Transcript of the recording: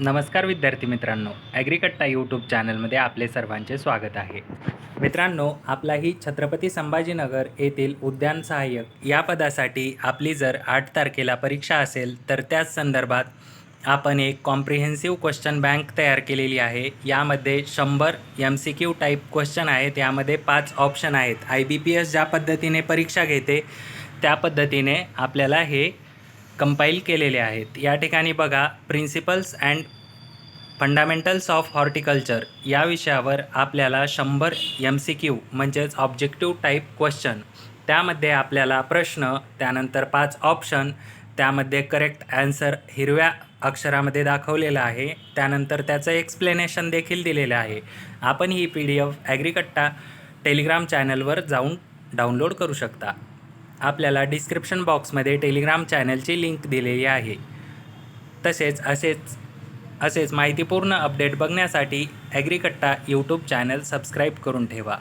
नमस्कार विद्यार्थी मित्रांनो, ॲग्रिकट्टा यूट्यूब चॅनलमध्ये आपले सर्वांचे स्वागत आहे. मित्रांनो, आपला ही छत्रपती संभाजीनगर येथील उद्यान सहाय्यक या पदासाठी आपली जर 8 तारखेला परीक्षा असेल तर त्याच संदर्भात आपण एक कॉम्प्रिहेन्सिव्ह क्वेश्चन बँक तयार केलेली आहे. यामध्ये 100 MCQ टाईप क्वेश्चन आहेत. यामध्ये 5 ऑप्शन आहेत. IBPS ज्या पद्धतीने परीक्षा घेते त्या पद्धतीने आपल्याला हे कंपाईल केलेले आहेत. या ठिकाणी बघा, principles and fundamentals of horticulture या विषयावर आपल्याला 100 MCQ म्हणजेच ऑब्जेक्टिव्ह टाईप क्वेश्चन, त्यामध्ये आपल्याला प्रश्न, त्यानंतर 5 ऑप्शन, त्यामध्ये करेक्ट ॲन्सर हिरव्या अक्षरामध्ये दाखवलेलं आहे, त्यानंतर त्याचं एक्सप्लेनेशन देखील दिलेलं आहे. आपण ही PDF ॲग्रिकट्टा टेलिग्राम चॅनलवर जाऊन डाउनलोड करू शकता. आपल्याला डिस्क्रिप्शन बॉक्समध्ये टेलिग्राम चॅनलची लिंक दिलेली आहे. तसेच असेच माहितीपूर्ण अपडेट बघण्यासाठी ॲग्रिकट्टा यूट्यूब चॅनल सबस्क्राईब करून ठेवा.